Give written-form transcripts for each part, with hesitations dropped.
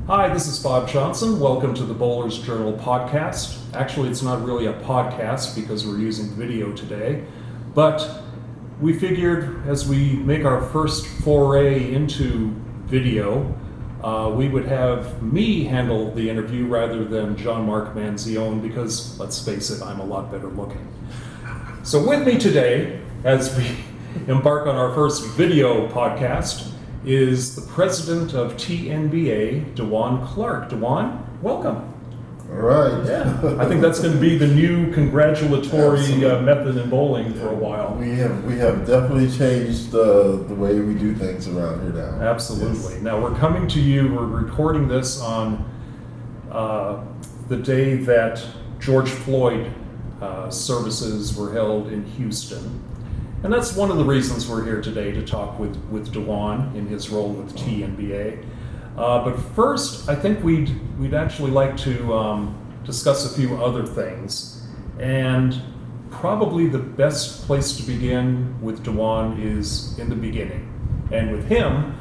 Hi, this is Bob Johnson. Welcome to the Bowlers Journal podcast. Actually, it's not really a podcast because we're using video today, but we figured as we make our first foray into video, we would have me handle the interview rather than John Mark Manzione because, let's face it, I'm a lot better looking. So with me today, as we embark on our first video podcast, is the president of TNBA, Dewann Clark. Dewann, welcome. All right. Yeah, I think that's going to be the new congratulatory method in bowling for a while. We have definitely changed the way we do things around here now. Absolutely. Yes. Now we're coming to you. We're recording this on the day that George Floyd services were held in Houston. And that's one of the reasons we're here today, to talk with Dewann in his role with TNBA. But first, I think we'd actually like to discuss a few other things. And probably the best place to begin with Dewann is in the beginning. And with him,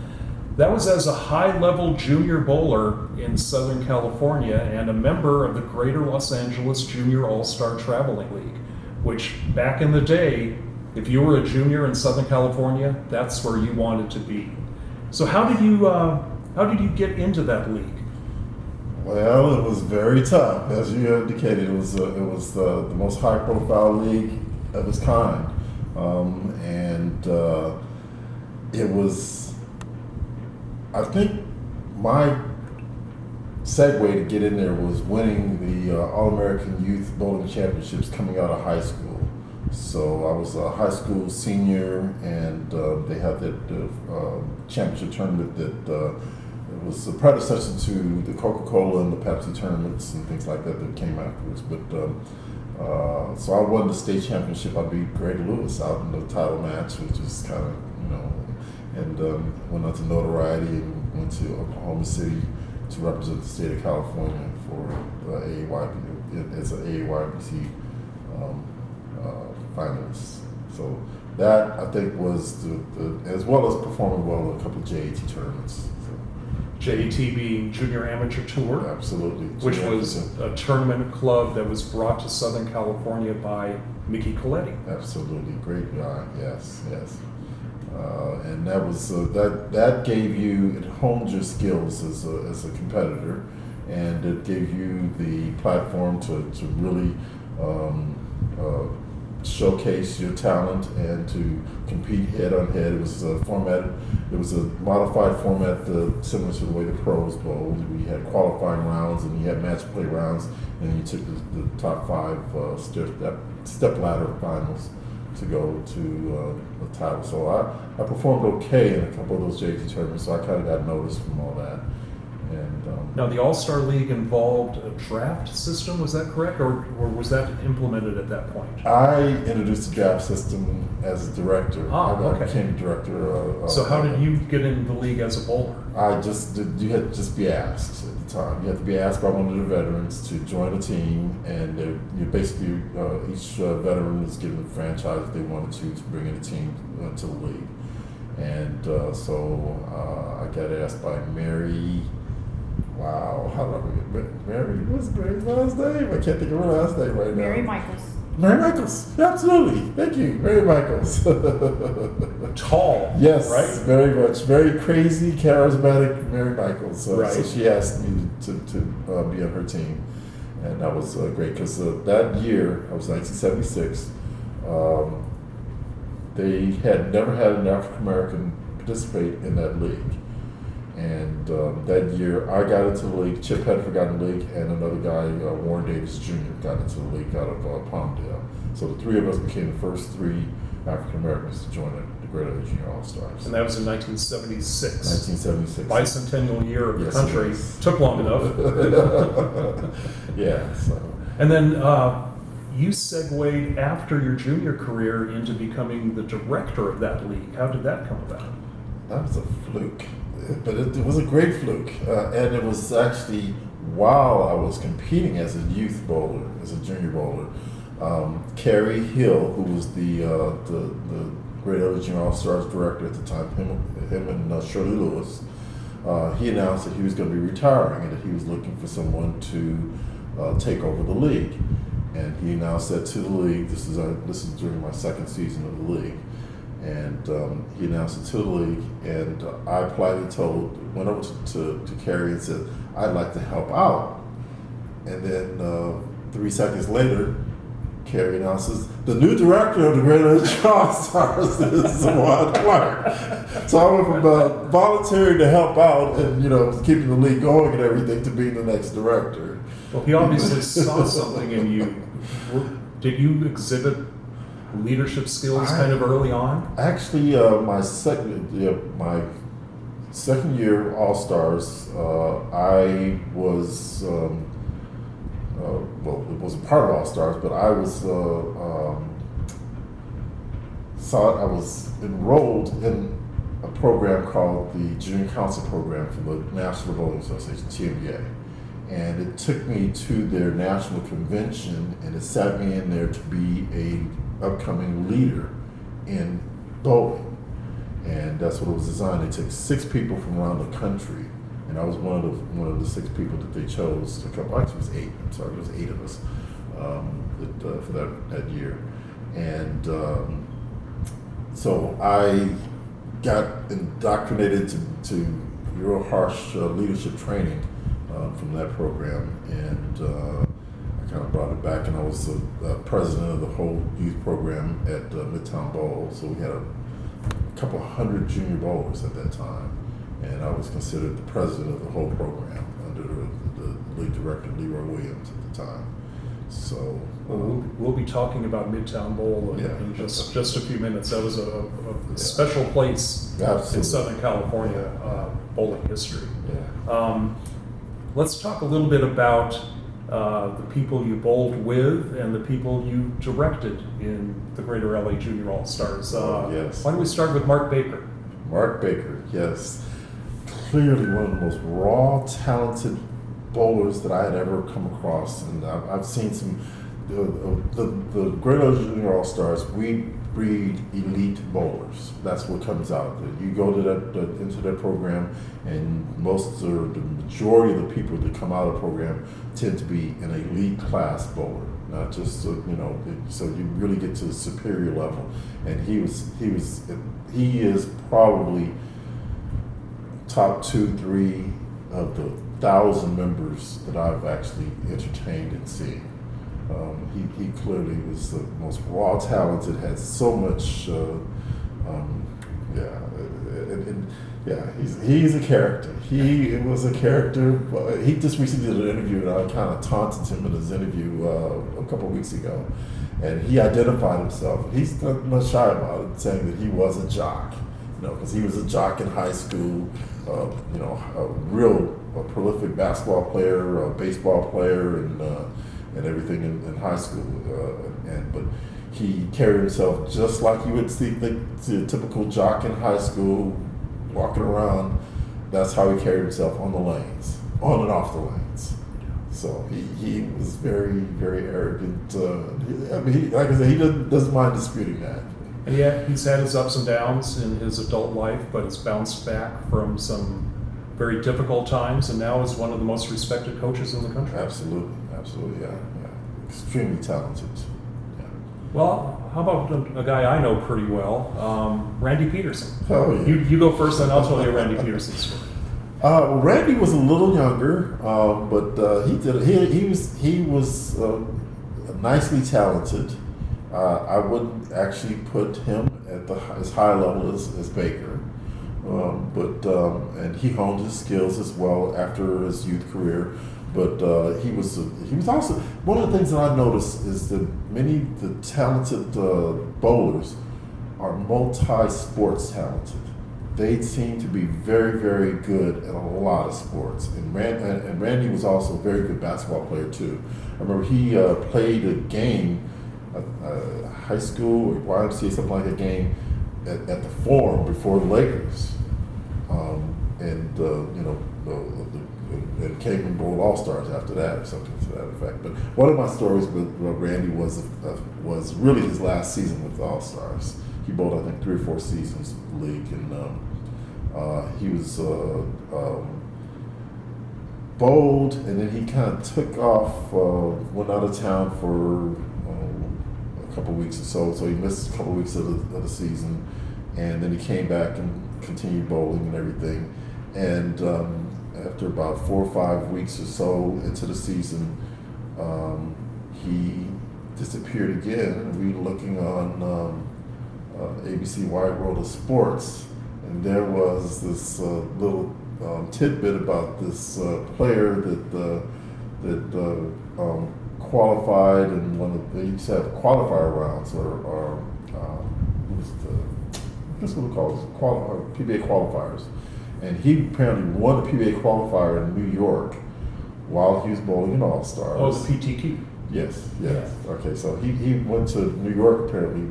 that was as a high-level junior bowler in Southern California and a member of the Greater Los Angeles Junior All-Star Traveling League, which back in the day, if you were a junior in Southern California, that's where you wanted to be. So how did you get into that league? Well, it was very tough, as you indicated. It was the most high-profile league of its kind, and it was. I think my segue to get in there was winning the All-American Youth Bowling Championships coming out of high school. So I was a high school senior, and they had that championship tournament that it was a predecessor to the Coca-Cola and the Pepsi tournaments and things like that came afterwards. But so I won the state championship. I beat Greg Lewis out in the title match, which is kind of, and went on to notoriety and went to Oklahoma City to represent the state of California for AAYB as an AAYBC finalist. So that, I think, was the as well as performing well in a couple of JAT tournaments. JAT being Junior Amateur Tour? Absolutely. Which was a tournament club that was brought to Southern California by Mickey Coletti. Absolutely, great guy. Yes. And that was that gave you, it honed your skills as a competitor, and it gave you the platform to really showcase your talent and to compete head on head. It was a modified format similar to the way the pros bowled. We had qualifying rounds and you had match play rounds, and you took the top five step ladder finals to go to the title. So I performed okay in a couple of those JT tournaments, so I kind of got noticed from all that. And now the All-Star League involved a draft system, was that correct, or was that implemented at that point? I introduced the draft system as a director. Okay. I became a director. So how did you get into the league as a bowler? You had to just be asked at the time. You had to be asked by one of the veterans to join a team, and you basically each veteran was given a franchise if they wanted to bring in a team to the league. And so I got asked by Mary. Wow, how do I forget Mary? What's Mary's last name? I can't think of her last name right now. Mary Michaels. Mary Michaels, absolutely. Thank you, Mary Michaels. Tall, yes, right? Very much. Very crazy, charismatic Mary Michaels. Right. So she asked me to be on her team, and that was great because that year, I was 1976, they had never had an African American participate in that league. And that year, I got into the league, Chip Hedford got in the league, and another guy, Warren Davis Jr., got into the league out of Palmdale. So the three of us became the first three African Americans to join the Greater Junior All-Stars. And that was in 1976. 1976. Bicentennial year of the Yes, country. it is. Took long enough. Yeah. So. And then you segued after your junior career into becoming the director of that league. How did that come about? That was a fluke, but it was a great fluke, and it was actually while I was competing as a youth bowler, as a junior bowler. Kerry Hill, who was the Great Junior All-Stars director at the time, him and Shirley Lewis, he announced that he was going to be retiring and that he was looking for someone to take over the league. And he announced that to the league. This is during my second season of the league. And he announced it to the league, and I politely went over to Kerry and said, I'd like to help out. And then 3 seconds later, Kerry announces, the new director of the GLAJAS All-Stars is Dewann Clark. So I went from volunteering to help out and, keeping the league going and everything to being the next director. Well, he obviously saw something in you. Did you exhibit leadership skills kind of early on? Actually, my second year All-Stars, I was, it wasn't part of All-Stars, but I was enrolled in a program called the Junior Council Program for the National Bowling Association, TNBA. And it took me to their national convention, and it sat me in there to be a upcoming leader in bowling. And that's what it was designed. They took 6 people from around the country, and I was one of the 6 people that they chose to come. Actually, it was 8. I'm sorry, it was 8 of us for that year. And so I got indoctrinated to real harsh leadership training from that program, and I kind of brought it back, and I was president of the whole youth program at Midtown Bowl. So we had a couple hundred junior bowlers at that time, and I was considered the president of the whole program under the league director Leroy Williams at the time. So we'll be talking about Midtown Bowl in just a few minutes. That was a special place in Southern California bowling history. Yeah. Let's talk a little bit about the people you bowled with and the people you directed in the Greater LA Junior All-Stars. Yes. Why don't we start with Mark Baker? Mark Baker, yes. Clearly one of the most raw, talented bowlers that I had ever come across. And I've seen some, the Greater LA Junior All-Stars, we breed elite bowlers. That's what comes out. You go to into that program, and the majority of the people that come out of the program tend to be an elite class bowler, not just so you really get to the superior level. And he is probably top 2-3 of the 1,000 members that I've actually entertained and seen. He clearly was the most raw talented, had so much, he's a character. He was a character. He just recently did an interview, and I kind of taunted him in his interview a couple of weeks ago, and he identified himself. He's not shy about it, saying that he was a jock, because he was a jock in high school, a real prolific basketball player, a baseball player, and everything in high school, but he carried himself just like you would see the typical jock in high school walking around. That's how he carried himself on the lanes, on and off the lanes. So he was very, very arrogant. Like I said, he doesn't mind disputing that. And yet he's had his ups and downs in his adult life, but has bounced back from some very difficult times, and now is one of the most respected coaches in the country. Absolutely, yeah. Extremely talented. Yeah. Well, how about a guy I know pretty well, Randy Pedersen? Oh, yeah. You go first, and I'll tell you a Randy Pedersen story. Randy was a little younger, but he was nicely talented. I wouldn't actually put him at as high level as Baker. And he honed his skills as well after his youth career. But he was also, one of the things that I noticed is that many of the talented bowlers are multi-sports talented. They seem to be very, very good at a lot of sports. And Randy was also a very good basketball player too. I remember he played a game, high school or YMCA, something like a game at the Forum before the Lakers. And came and bowled All-Stars after that, or something to that effect. But one of my stories with Randy was really his last season with the All-Stars. He bowled, I think, 3 or 4 seasons in the league, and He was bold, and then he kind of took off, went out of town for a couple weeks or so. So he missed a couple weeks of the season, and then he came back and continued bowling and everything. And after about 4 or 5 weeks or so into the season, he disappeared again. And we were looking on ABC Wide World of Sports, and there was this little tidbit about this player that qualified in one of they used to have qualifier rounds, or what was I guess what we call it, PBA qualifiers, and he apparently won the PBA qualifier in New York while he was bowling in All Stars. Oh, the PTQ. Yes. Okay, so he went to New York apparently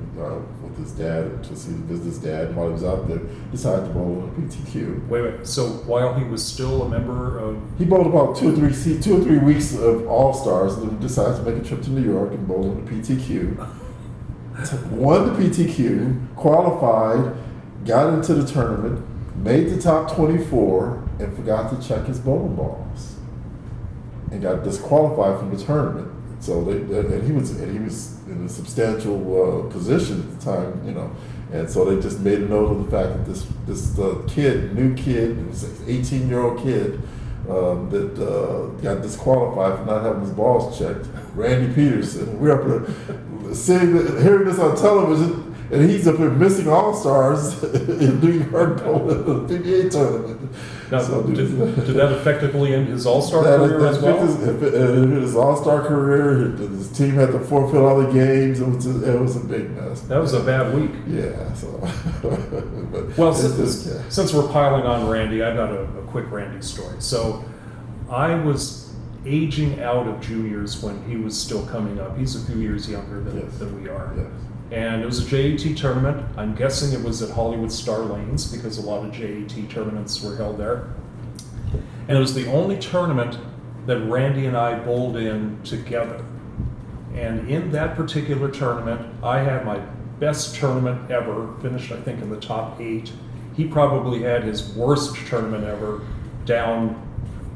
with his dad to visit his dad, and while he was out there, decided to bowl in the PTQ. Wait. So while he was still a member of, He bowled about 2 or 3 weeks of All Stars, and then decided to make a trip to New York and bowl in the PTQ. Won the PTQ, qualified, got into the tournament, made the top 24, and forgot to check his bowling balls, and got disqualified from the tournament. So he was in a substantial position at the time, and so they just made a note of the fact that this new kid, it was an 18-year-old kid that got disqualified for not having his balls checked. Randy Pedersen. We're up there hearing this on television, and he's up there missing All Stars in New York bowling the PBA tournament. now, So, did that effectively end his All-Star career as well? His All-Star career, his team had to forfeit all the games. It was a big mess. That was a bad week. Yeah. So. Well, since we're piling on Randy, I've got a quick Randy story. So I was aging out of juniors when he was still coming up. He's a few years younger than we are. Yes. And it was a JAT tournament. I'm guessing it was at Hollywood Star Lanes because a lot of JAT tournaments were held there. And it was the only tournament that Randy and I bowled in together. And in that particular tournament, I had my best tournament ever, finished I think in the top 8. He probably had his worst tournament ever, down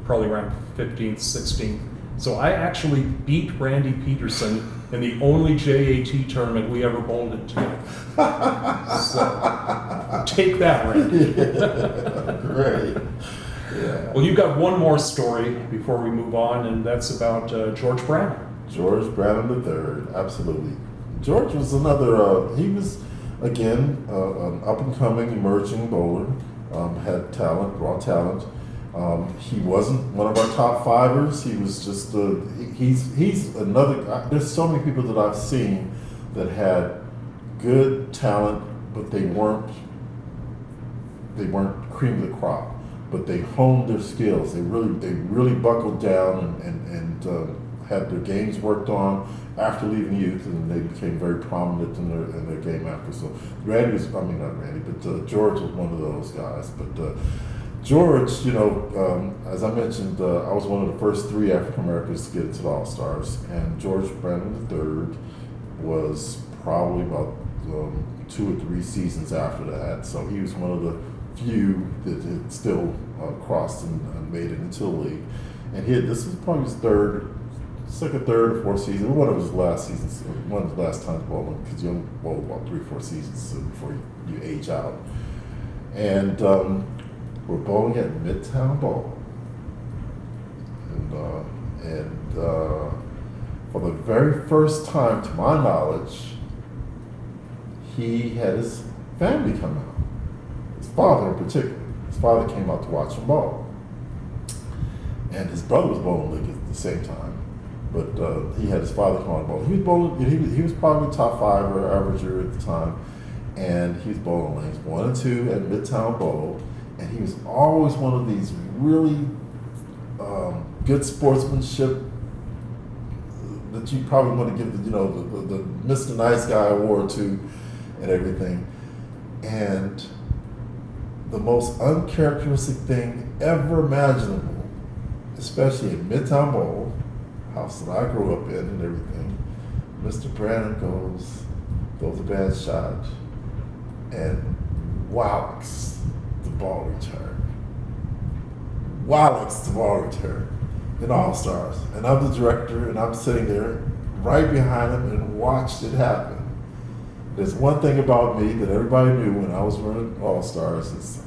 probably around 15th, 16th. So I actually beat Randy Pedersen in the only JAT tournament we ever bowled in together. So take that, Randy. Great. Yeah. Well, you've got one more story before we move on, and that's about George Branham. George Branham III, absolutely. George was another, he was, again, an up-and-coming, emerging bowler, had talent, raw talent. He wasn't one of our top fivers. He was just, he's another, there's so many people that I've seen that had good talent, but they weren't cream of the crop, but they honed their skills. They really buckled down and had their games worked on after leaving youth, and they became very prominent in their game after. So George was one of those guys. But George, as I mentioned, I was one of the first 3 African Americans to get into the All Stars, and George Branham III was probably about 2 or 3 seasons after that. So he was one of the few that had still crossed and made it into the league. And this was probably his second, third, or fourth season. One of his last seasons, one of his last times bowling, because you only bowl about 3 or 4 seasons before you age out. And we're bowling at Midtown Bowl, and for the very first time, to my knowledge, he had his family come out. His father, in particular, his father came out to watch him bowl, and his brother was bowling league at the same time. But he had his father come out and bowl. He was bowling. He was probably top 5 or averager at the time, and he was bowling lanes 1 and 2 at Midtown Bowl. And he was always one of these really good sportsmanship that you probably want to give the Mr. Nice Guy award to, and everything. And the most uncharacteristic thing ever imaginable, especially in Midtown Bowl, house that I grew up in and everything, Mr. Branham throws a bad shot, and whacks the ball return. Wallace, the ball return in All Stars. And I'm the director, and I'm sitting there right behind him and watched it happen. There's one thing about me that everybody knew when I was running All Stars is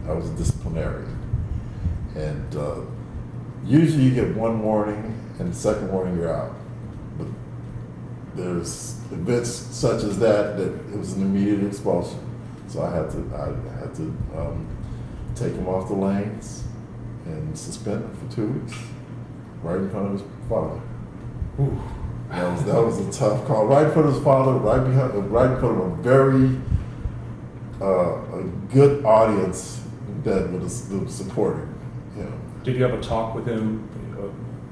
I was a disciplinarian. And usually you get one warning, and the second warning you're out. But there's events such as that it was an immediate expulsion. So I had to take him off the lanes and suspend him for 2 weeks, right in front of his father. Ooh. That was a tough call. Right in front of his father, right in front of a very a good audience that was supporting him. Did you have a talk with him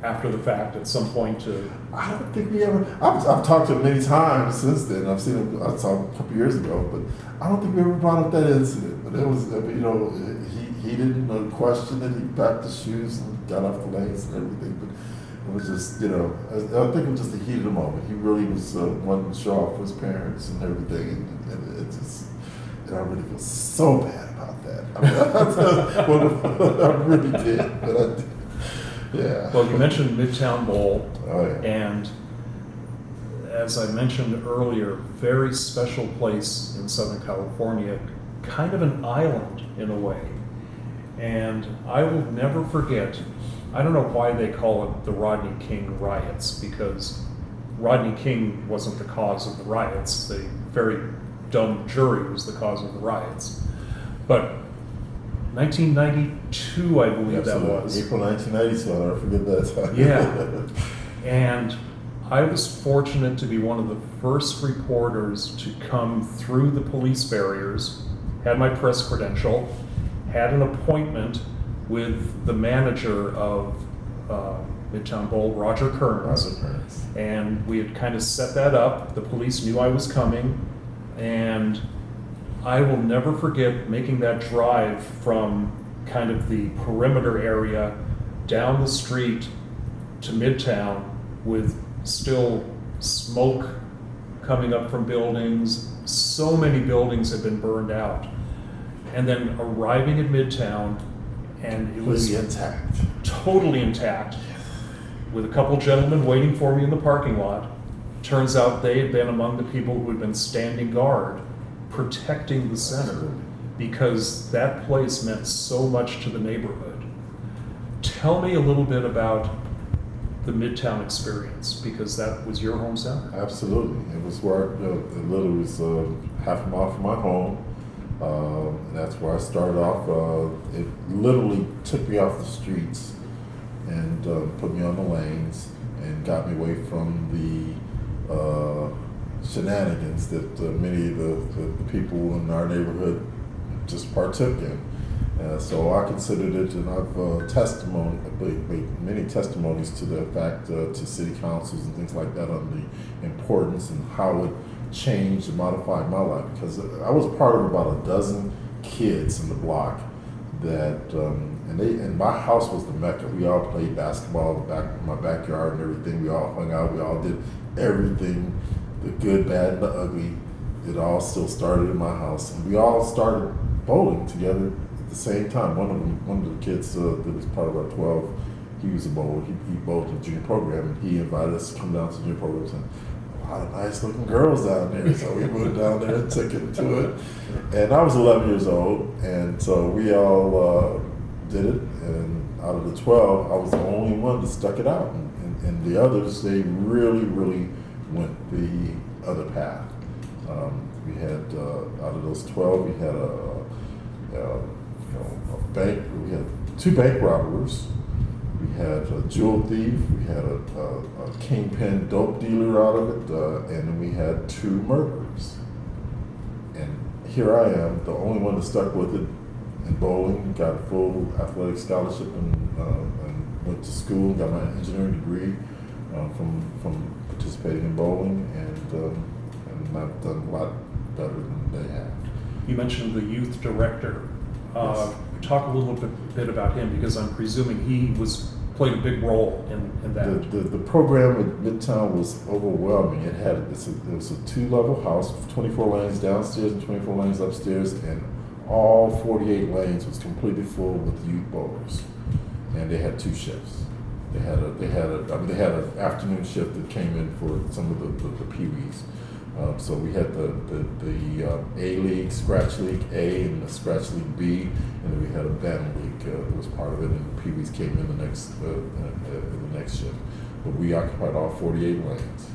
after the fact at some point to? I don't think we ever. I've talked to him many times since then. I've seen him. I saw him a couple years ago, but I don't think we ever brought up that incident. But it was, he didn't question it. He packed his shoes and got off the lanes and everything. But it was just, I think it was just the heat of the moment. He really was wanting to show off his parents and everything, and it just, and I really feel so bad about that. I really did, but I did. Yeah. Well, you mentioned Midtown Bowl, Oh, yeah. and as I mentioned earlier, very special place in Southern California, kind of an island in a way. And I will never forget, I don't know why they call it the Rodney King riots, because Rodney King wasn't the cause of the riots. The very dumb jury was the cause of the riots. But 1992, I believe Absolutely. that was. April 1992, I'll never forget that time. Yeah. And I was fortunate to be one of the first reporters to come through the police barriers, had my press credential, had an appointment with the manager of Midtown Bowl, Roger Kearns. Roger Kearns. And we had kind of set that up. The police knew I was coming, and I will never forget making that drive from kind of the perimeter area down the street to Midtown with still smoke coming up from buildings. So many buildings had been burned out. And then arriving at Midtown, and it was intact. Totally intact, with a couple gentlemen waiting for me in the parking lot. Turns out they had been among the people who had been standing guard, protecting the center, because that place meant so much to the neighborhood. Tell me a little bit about the Midtown experience, because that was your home center. Absolutely. It was where it literally was half a mile from my home. And that's where I started off. It literally took me off the streets and put me on the lanes and got me away from the shenanigans that many of the people in our neighborhood just partook in. So I considered it, and I've many testimonies to the fact to city councils and things like that on the importance and how it changed and modified my life, because I was part of about a dozen kids in the block that and my house was the mecca. We all played basketball in my backyard and everything. We all hung out. We all did everything, the good, bad, and the ugly. It all still started in my house, and we all started bowling together at the same time. One of the kids that was part of our 12, he was a bowler. He bowled in the junior program, and he invited us to come down to the junior program. And a lot of nice looking girls down there, so we went down there and took it to it. And I was 11 years old, and so we all did it. And out of the 12, I was the only one that stuck it out, and the others, they really, really went the other path. We had out of those 12, we had a bank. We had 2 bank robbers. We had a jewel thief. We had a kingpin dope dealer out of it, and then we had 2 murderers. And here I am, the only one that stuck with it in bowling. Got a full athletic scholarship and went to school. Got my engineering degree from participating in bowling, and I've done a lot better than they have. You mentioned the youth director. Yes. Talk a little bit about him, because I'm presuming he played a big role in that. The program at Midtown was overwhelming. It was a 2-level house, 24 lanes downstairs and 24 lanes upstairs, and all 48 lanes was completely full with youth bowlers, and they had two shifts. They had an afternoon shift that came in for some of the peewees. So we had the A League, Scratch League A, and the Scratch League B, and then we had a band league that was part of it, and the peewees came in the next shift. But we occupied all 48 lanes,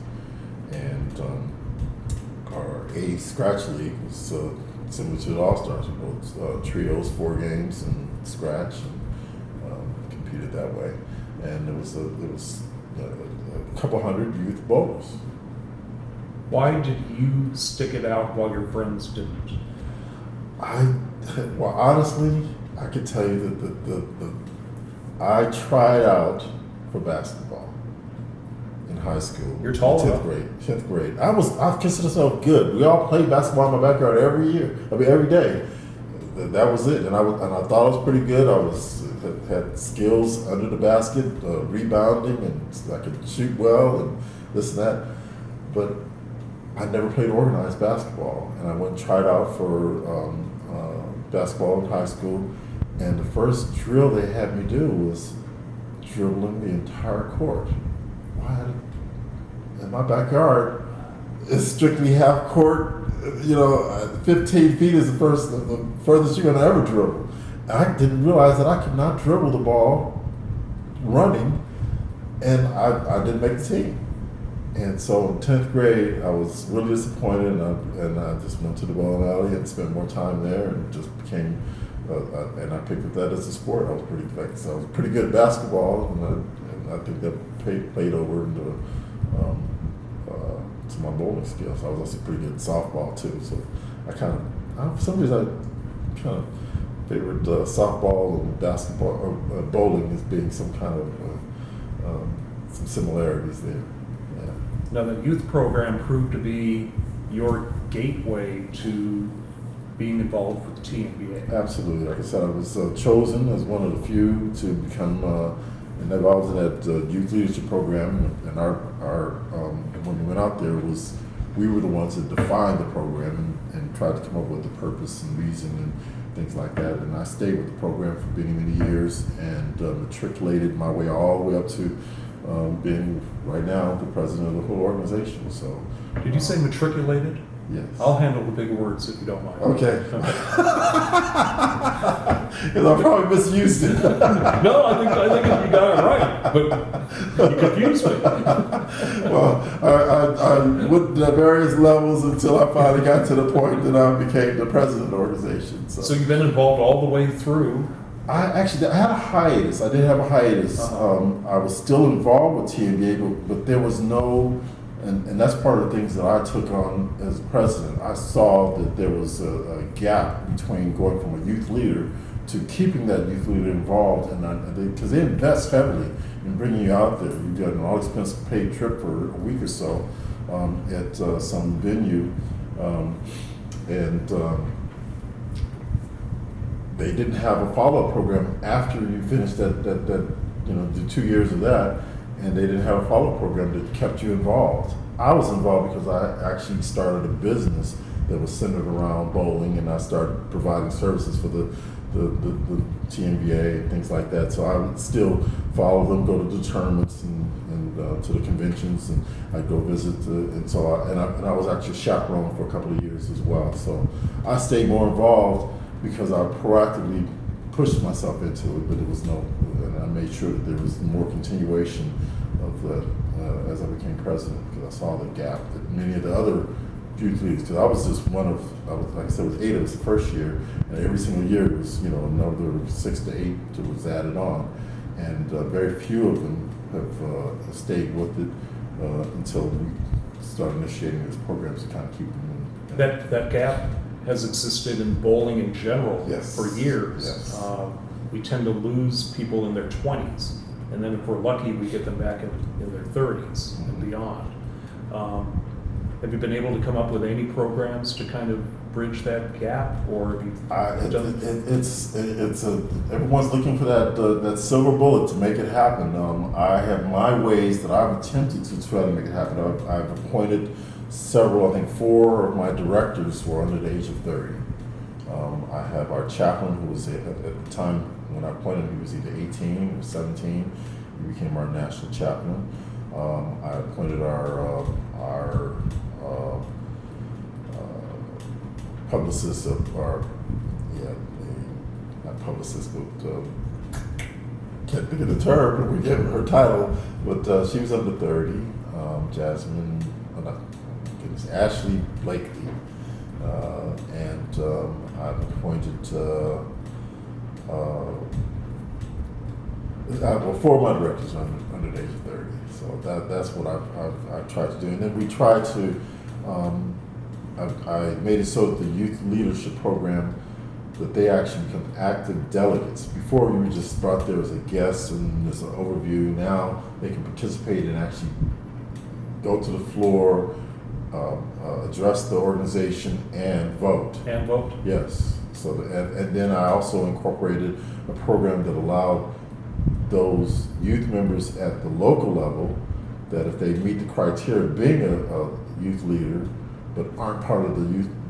and our A Scratch League was similar to the All Stars. We both trios, 4 games, and scratch, and competed that way. And there was a couple hundred youth bowlers. Why did you stick it out while your friends didn't? Well, honestly, I could tell you that I tried out for basketball in high school. You're tall enough. 10th grade. I consider myself good. We all played basketball in my backyard every day. That was it, and I thought I was pretty good. I had skills under the basket, rebounding, and I could shoot well, and this and that. But I never played organized basketball, and I went and tried out for basketball in high school. And the first drill they had me do was dribbling the entire court. In my backyard, it's strictly half court. 15 feet is the furthest you're going to ever dribble. I didn't realize that I could not dribble the ball running, and I didn't make the team. And so in 10th grade, I was really disappointed, and I just went to the bowling alley and spent more time there, and just became, and I picked up that as a sport. I was pretty good at basketball, and I think that played over into to my bowling skills. I was also pretty good at softball too. So for some reason, I kind of favored softball and basketball or bowling as being some kind of some similarities there. Yeah. Now, the youth program proved to be your gateway to being involved with the TNBA. Absolutely. Like I said, I was chosen as one of the few to become and I was in that youth leadership program, and our when we went out there we were the ones that defined the program and tried to come up with the purpose and reason and things like that. And I stayed with the program for many years and matriculated my way all the way up to being right now the president of the whole organization. So, did you say matriculated? Yes. I'll handle the big words if you don't mind. Okay. Because I probably misused it. No, I think you got it right, but you confused me. Well, I went to various levels until I finally got to the point that I became the president of the organization. So you've been involved all the way through. I had a hiatus. I did have a hiatus. I was still involved with TNBA, but there was no. And that's part of the things that I took on as president. I saw that there was a gap between going from a youth leader to keeping that youth leader involved, and because they invest heavily in bringing you out there. You get an all-expense paid trip for a week or so at some venue, and they didn't have a follow-up program after you finished that the 2 years of that. And they didn't have a follow-up program that kept you involved. I was involved because I actually started a business that was centered around bowling, and I started providing services for the TNBA and things like that. So I would still follow them, go to the tournaments and to the conventions, and I'd go visit. I was actually chaperone for a couple of years as well. So I stayed more involved because I proactively pushed myself into it, but and I made sure that there was more continuation of that as I became president, because I saw the gap that many of the other youth leagues, because I was just like I said, it was 8 of us the first year, and every single year was, another 6 to 8 that was added on, and very few of them have stayed with it until we started initiating these programs to kind of keep them in. That gap has existed in bowling in general for years. Yes. We tend to lose people in their 20s, and then if we're lucky, we get them back in their 30s and beyond. Have you been able to come up with any programs to kind of bridge that gap, or have you done? Everyone's looking for that silver bullet to make it happen. I have my ways that I've attempted to try to make it happen. I've appointed several, I think 4 of my directors were under the age of 30. I have our chaplain, who was at the time when I appointed him, he was either 18 or 17. He became our national chaplain. I appointed our publicist of our, not publicist, but can't think of the term, but we gave her title, but she was under 30. Jasmine, Ashley Blakely, and I've appointed, well, 4 of my directors are under the age of 30. So that's what I've tried to do. And then we try to, I made it so that the youth leadership program, that they actually become active delegates. Before we were just brought there as a guest and as an overview. Now they can participate and actually go to the floor, address the organization, and vote. And vote? Yes. So, and then I also incorporated a program that allowed those youth members at the local level, that if they meet the criteria of being a youth leader, but aren't part of the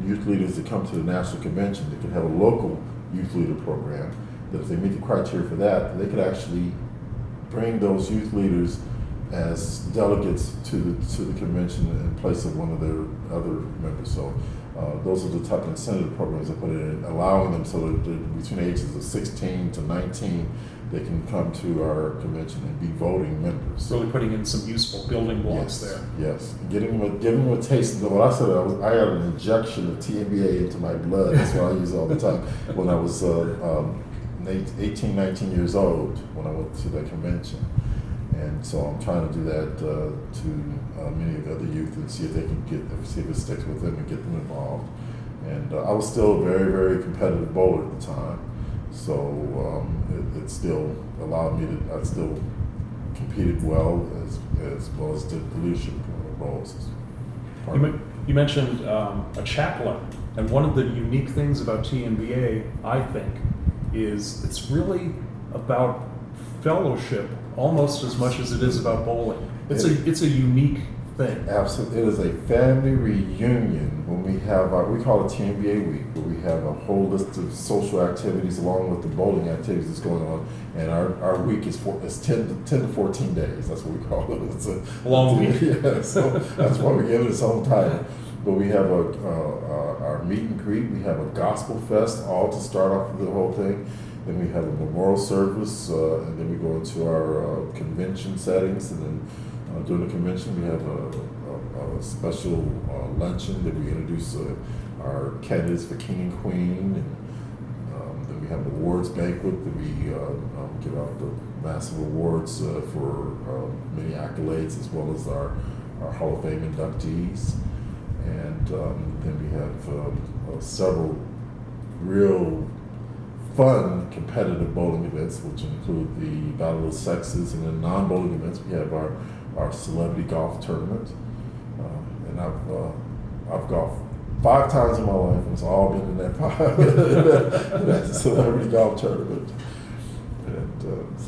youth leaders that come to the national convention, they could have a local youth leader program, that if they meet the criteria for that, they could actually bring those youth leaders as delegates to the convention in place of one of their other members. So those are the type of incentive programs I put in, allowing them so that between the ages of 16 to 19, they can come to our convention and be voting members. Really putting in some useful building blocks there. Yes, giving them a taste. What I said, I had an injection of TNBA into my blood. That's what I use all the time. When I was 18, 19 years old, when I went to that convention. And so I'm trying to do that to many of the other youth and see if they can see if it sticks with them and get them involved. And I was still a very, very competitive bowler at the time. So it still allowed me to, I still competed well as well as did the leadership roles. You mentioned a chaplain, and one of the unique things about TNBA, I think, is it's really about fellowship almost as much as it is about bowling. It's a unique thing. Absolutely, it is a family reunion when we have we call it TNBA week, where we have a whole list of social activities along with the bowling activities that's going on, and our week is 10 to 14 days. That's what we call it. It's a long week. Yeah, so that's why we give it its own title. But we have our meet and greet. We have a gospel fest, all to start off the whole thing. Then we have a memorial service, and then we go into our convention settings, and then during the convention we have a special luncheon that we introduce our candidates for king and queen, and then we have an awards banquet that we give out the massive awards for many accolades, as well as our Hall of Fame inductees, and then we have several real fun competitive bowling events, which include the Battle of the Sexes, and then non-bowling events. We have our celebrity golf tournament, and I've golfed 5 times in my life, and it's all been in that celebrity golf tournament. And so